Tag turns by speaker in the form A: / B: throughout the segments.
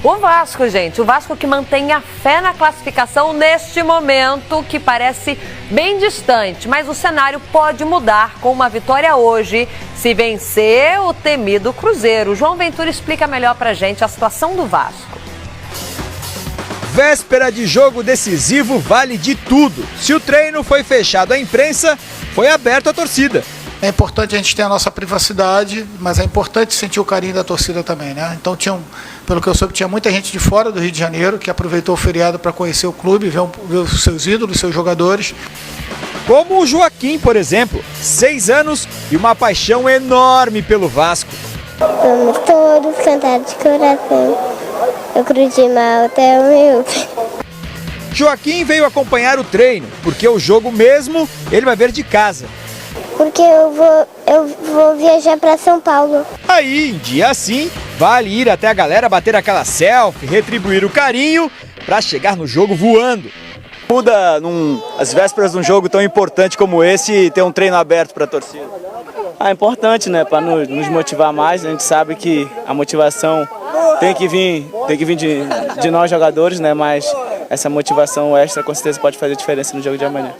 A: O Vasco, gente, o Vasco que mantém a fé na classificação neste momento que parece bem distante, mas o cenário pode mudar com uma vitória hoje, se vencer o temido Cruzeiro. O João Ventura explica melhor pra gente a situação do Vasco.
B: Véspera de jogo decisivo vale de tudo. Se o treino foi fechado à imprensa, foi aberto à torcida.
C: É importante a gente ter a nossa privacidade, mas é importante sentir o carinho da torcida também, né? Então pelo que eu soube, tinha muita gente de fora do Rio de Janeiro que aproveitou o feriado para conhecer o clube, ver os seus ídolos, seus jogadores.
B: Como o Joaquim, por exemplo, 6 anos e uma paixão enorme pelo Vasco.
D: Vamos todos cantar de coração, eu cruzei mal até o meu.
B: Joaquim veio acompanhar o treino, porque o jogo mesmo ele vai ver de casa.
D: Porque eu vou viajar para São Paulo.
B: Aí, em dia assim, vale ir até a galera bater aquela selfie, retribuir o carinho, para chegar no jogo voando.
E: Muda às vésperas de um jogo tão importante como esse ter um treino aberto para a torcida?
F: É importante, né, para nos motivar mais. A gente sabe que a motivação tem que vir de nós jogadores, né, mas essa motivação extra com certeza pode fazer diferença no jogo de amanhã.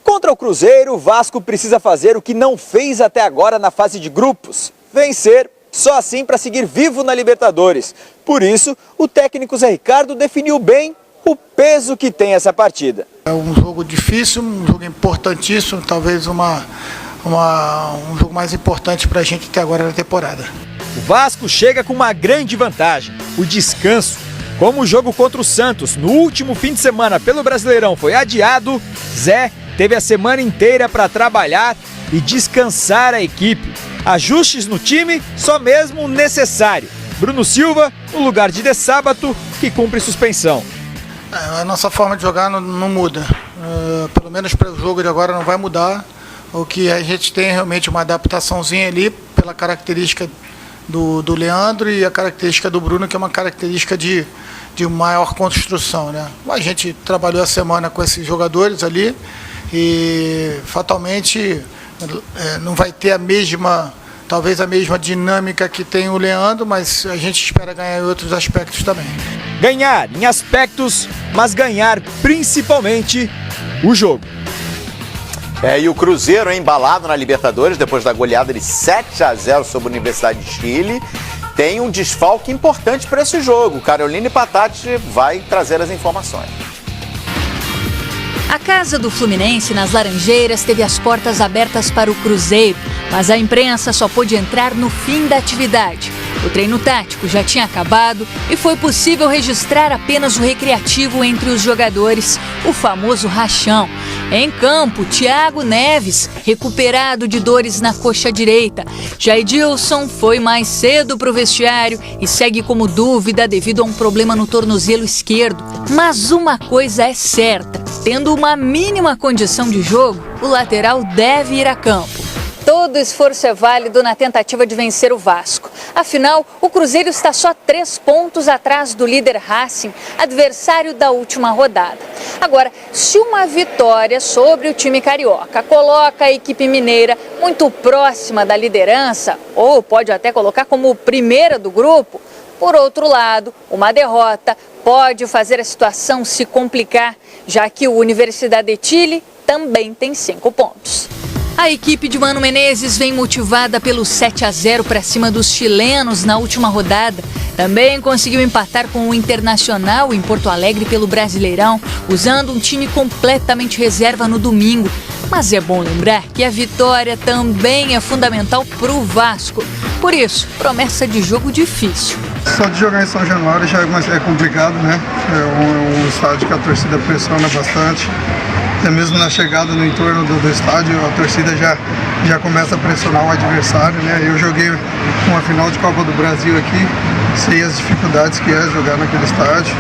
E: Contra o Cruzeiro, o Vasco precisa fazer o que não fez até agora na fase de grupos: vencer, só assim para seguir vivo na Libertadores. Por isso, o técnico Zé Ricardo definiu bem o peso que tem essa partida.
C: É um jogo difícil, um jogo importantíssimo, talvez um jogo mais importante para a gente até agora na temporada.
B: O Vasco chega com uma grande vantagem: o descanso. Como o jogo contra o Santos no último fim de semana pelo Brasileirão foi adiado, Zé teve a semana inteira para trabalhar e descansar a equipe. Ajustes no time, só mesmo o necessário. Bruno Silva, no lugar de Sábato, que cumpre suspensão.
C: A nossa forma de jogar não muda. Pelo menos para o jogo de agora não vai mudar. O que a gente tem é realmente uma adaptaçãozinha ali pela característica do Leandro e a característica do Bruno, que é uma característica de maior construção, né? A gente trabalhou a semana com esses jogadores ali e fatalmente não vai ter talvez a mesma dinâmica que tem o Leandro, mas a gente espera ganhar em outros aspectos também.
B: Ganhar em aspectos, mas ganhar principalmente o jogo.
G: E o Cruzeiro é embalado na Libertadores depois da goleada de 7-0 sobre a Universidade de Chile. Tem um desfalque importante para esse jogo. Caroline Patati vai trazer as informações.
H: A casa do Fluminense, nas Laranjeiras, teve as portas abertas para o Cruzeiro, mas a imprensa só pôde entrar no fim da atividade. O treino tático já tinha acabado e foi possível registrar apenas o recreativo entre os jogadores, o famoso rachão. Em campo, Thiago Neves, recuperado de dores na coxa direita. Jaidilson foi mais cedo para o vestiário e segue como dúvida devido a um problema no tornozelo esquerdo. Mas uma coisa é certa: tendo uma mínima condição de jogo, o lateral deve ir a campo. Todo esforço é válido na tentativa de vencer o Vasco. Afinal, o Cruzeiro está só 3 pontos atrás do líder Racing, adversário da última rodada. Agora, se uma vitória sobre o time carioca coloca a equipe mineira muito próxima da liderança, ou pode até colocar como primeira do grupo, por outro lado, uma derrota pode fazer a situação se complicar, já que o Universidade de Chile também tem 5 pontos. A equipe de Mano Menezes vem motivada pelo 7-0 para cima dos chilenos na última rodada. Também conseguiu empatar com o Internacional em Porto Alegre pelo Brasileirão, usando um time completamente reserva no domingo. Mas é bom lembrar que a vitória também é fundamental para o Vasco. Por isso, promessa de jogo difícil.
I: Só de jogar em São Januário já é complicado, né? É um estádio que a torcida pressiona bastante. Até mesmo na chegada no entorno do estádio, a torcida já começa a pressionar o adversário, né? Eu joguei uma final de Copa do Brasil aqui, sei as dificuldades que é jogar naquele estádio.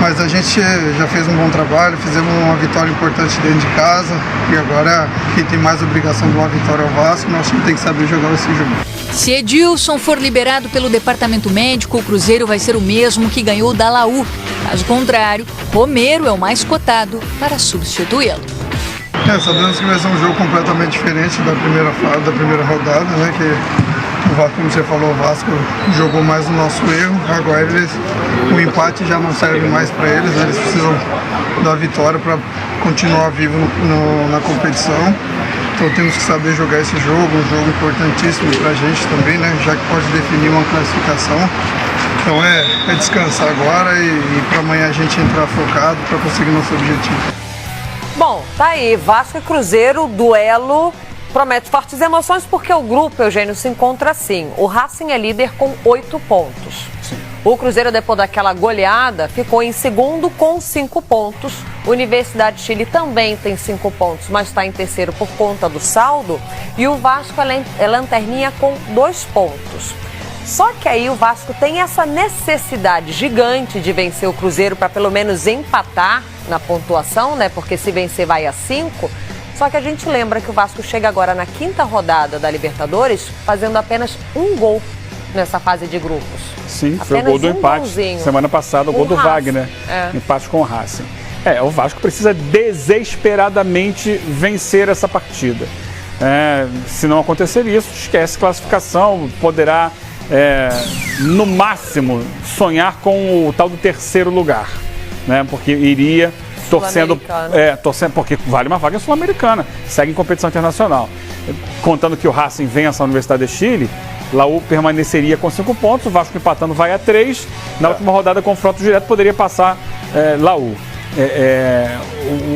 I: Mas a gente já fez um bom trabalho, fizemos uma vitória importante dentro de casa e agora quem tem mais obrigação de uma vitória é o Vasco, nosso time tem que saber jogar esse jogo.
H: Se Edilson for liberado pelo departamento médico, o Cruzeiro vai ser o mesmo que ganhou da Laú. Caso contrário, Romero é o mais cotado para substituí-lo.
I: Sabemos que vai ser um jogo completamente diferente da primeira rodada, né? Que como você falou, o Vasco jogou mais no nosso erro. Agora o empate já não serve mais para eles, né? Eles precisam da vitória para continuar vivo na competição. Então temos que saber jogar esse jogo, um jogo importantíssimo para a gente também, né? Já que pode definir uma classificação. Então é descansar agora e para amanhã a gente entrar focado para conseguir nosso objetivo.
A: Bom, tá aí, Vasco e Cruzeiro, duelo, promete fortes emoções porque o grupo, Eugênio, se encontra assim. O Racing é líder com 8 pontos. Sim. O Cruzeiro, depois daquela goleada, ficou em segundo com 5 pontos. Universidade de Chile também tem 5 pontos, mas está em terceiro por conta do saldo. E o Vasco é lanterninha com 2 pontos. Só que aí o Vasco tem essa necessidade gigante de vencer o Cruzeiro para pelo menos empatar na pontuação, né? Porque se vencer vai a 5. Só que a gente lembra que o Vasco chega agora na 5ª rodada da Libertadores fazendo apenas 1 gol nessa fase de grupos.
J: Sim, foi o gol do empate. Semana passada, o gol do Wagner. Empate com o Racing. O Vasco precisa desesperadamente vencer essa partida. Se não acontecer isso, esquece classificação, poderá, no máximo, sonhar com o tal do terceiro lugar. Né? Porque iria torcendo, porque vale uma vaga sul-americana, segue em competição internacional. Contando que o Racing vença a Universidade de Chile, Laú permaneceria com 5 pontos, o Vasco empatando vai a 3. Na última rodada, confronto direto, poderia passar Laú.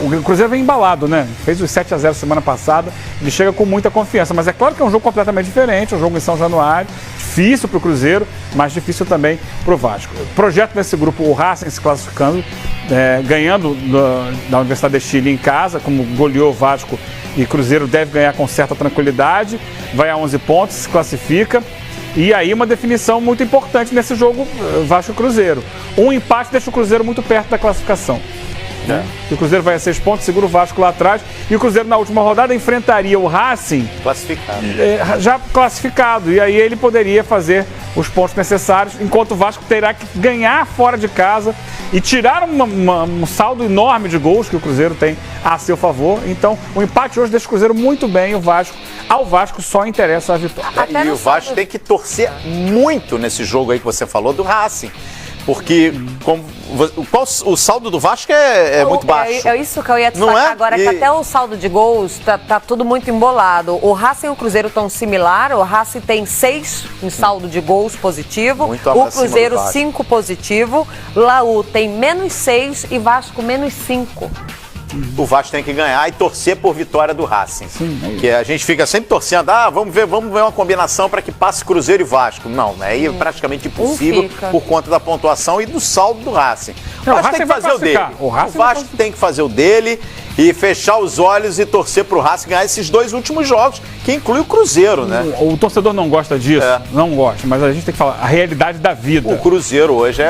J: O Cruzeiro vem embalado, né? Fez os 7-0 semana passada, ele chega com muita confiança, mas é claro que é um jogo completamente diferente, um jogo em São Januário, difícil para o Cruzeiro, mas difícil também para o Vasco. Projeto nesse grupo, o Racing se classificando, ganhando da Universidade de Chile em casa, como goleou o Vasco, e Cruzeiro deve ganhar com certa tranquilidade, vai a 11 pontos, se classifica. E aí uma definição muito importante nesse jogo Vasco e Cruzeiro. Um empate deixa o Cruzeiro muito perto da classificação. O Cruzeiro vai a 6 pontos, segura o Vasco lá atrás. E o Cruzeiro na última rodada enfrentaria o Racing
G: classificado.
J: Já classificado. E aí ele poderia fazer os pontos necessários, enquanto o Vasco terá que ganhar fora de casa e tirar um saldo enorme de gols que o Cruzeiro tem a seu favor. Então o empate hoje deixa o Cruzeiro muito bem. Ao Vasco só interessa a vitória.
G: E o Vasco tem que torcer muito nesse jogo aí que você falou do Racing. Porque o saldo do Vasco é muito baixo.
A: É isso que eu ia destacar agora, que até o saldo de gols tá tudo muito embolado. O Racing e o Cruzeiro estão similar, o Racing tem 6 em saldo de gols positivo, o Cruzeiro 5 positivo, Laú tem -6 e Vasco -5.
G: O Vasco tem que ganhar e torcer por vitória do Racing. Sim, que a gente fica sempre torcendo, vamos ver uma combinação para que passe Cruzeiro e Vasco. Não, aí é praticamente impossível por conta da pontuação e do saldo do Racing. O Vasco tem que fazer o dele. O Vasco tem que fazer o dele e fechar os olhos e torcer para o Racing ganhar esses 2 últimos jogos, que inclui o Cruzeiro, né?
J: O torcedor não gosta disso, não gosta, mas a gente tem que falar a realidade da vida.
G: O Cruzeiro hoje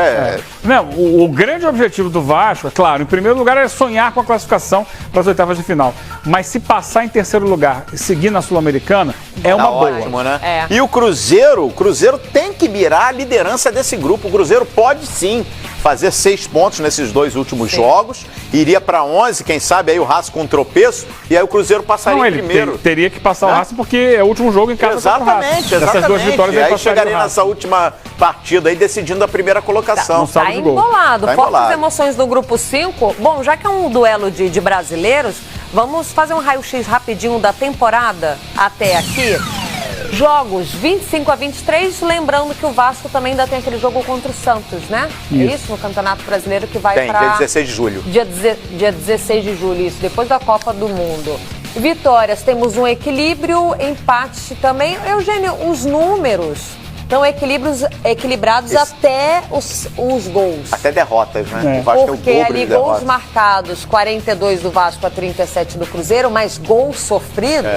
J: Não, o grande objetivo do Vasco, é claro, em primeiro lugar é sonhar com a classificação para as oitavas de final. Mas se passar em terceiro lugar e seguir na Sul-Americana, é uma boa.
G: Ótimo, né? E o Cruzeiro tem que virar a liderança desse grupo. O Cruzeiro pode sim fazer 6 pontos nesses 2 últimos jogos, iria para 11, quem sabe aí o Racing com um tropeço, e aí o Cruzeiro passaria em primeiro.
J: Teria que passar o Racing porque é o último jogo em casa.
G: Exatamente.
J: Essas 2 vitórias
G: aí chegaria nessa última partida aí decidindo a primeira colocação.
A: Tá embolado. Fortes emoções do grupo 5. Bom, já que é um duelo de brasileiros, vamos fazer um raio-x rapidinho da temporada até aqui. Jogos 25 a 23, lembrando que o Vasco também ainda tem aquele jogo contra o Santos, né? Isso. É isso, no Campeonato Brasileiro, que vai para...
G: dia 16 de julho.
A: Dia 16 de julho, isso, depois da Copa do Mundo. Vitórias, temos um equilíbrio, empate também. Eugênio, os números estão equilibrados até os gols.
G: Até derrotas, né? O Vasco
A: porque tem o ali gols marcados, 42 do Vasco a 37 do Cruzeiro, mas gols sofridos...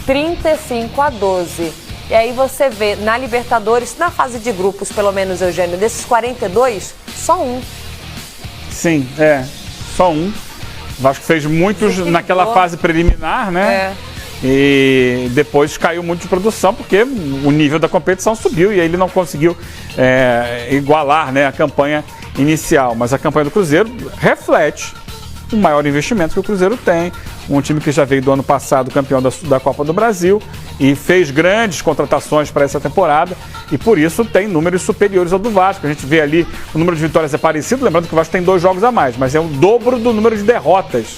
A: 35 a 12. E aí você vê na Libertadores, na fase de grupos, pelo menos, Eugênio, desses 42, só 1.
J: Sim, só 1. O Vasco fez muitos naquela fase preliminar, né? E depois caiu muito de produção, porque o nível da competição subiu e aí ele não conseguiu igualar, né, a campanha inicial. Mas a campanha do Cruzeiro reflete o maior investimento que o Cruzeiro tem, um time que já veio do ano passado campeão da Copa do Brasil e fez grandes contratações para essa temporada e por isso tem números superiores ao do Vasco. A gente vê ali o número de vitórias é parecido, lembrando que o Vasco tem 2 jogos a mais, mas é o dobro do número de derrotas,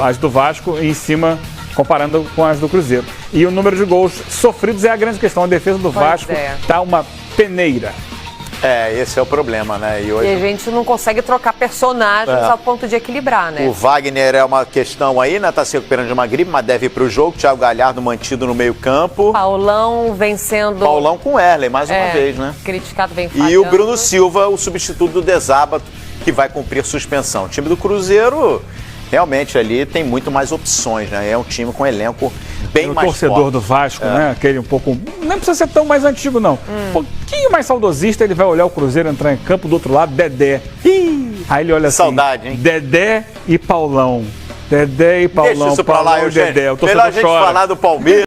J: as do Vasco em cima, comparando com as do Cruzeiro. E o número de gols sofridos é a grande questão. A defesa do Vasco está uma peneira.
G: Esse é o problema, né?
A: E a gente não consegue trocar personagens ao ponto de equilibrar, né?
G: O Wagner é uma questão aí, né? Tá se recuperando de uma gripe, mas deve ir pro jogo. Thiago Galhardo mantido no meio-campo.
A: Paulão vencendo.
G: Paulão com Erlen, mais uma vez, né?
A: Criticado, bem falhando.
G: E o Bruno Silva, o substituto do Desábato, que vai cumprir suspensão. O time do Cruzeiro, realmente ali tem muito mais opções, né? É um time com elenco bem mais forte.
J: O torcedor do Vasco, né? Aquele um pouco... Não precisa ser tão mais antigo, não. Um pouquinho mais saudosista, ele vai olhar o Cruzeiro entrar em campo do outro lado, Dedé. Aí ele olha assim...
G: Saudade, hein?
J: Dedé e Paulão. Dedé e Paulão.
G: Deixa isso pra lá,
J: Paulão e Dedé. O
G: melhor a gente falar do Palmeiras.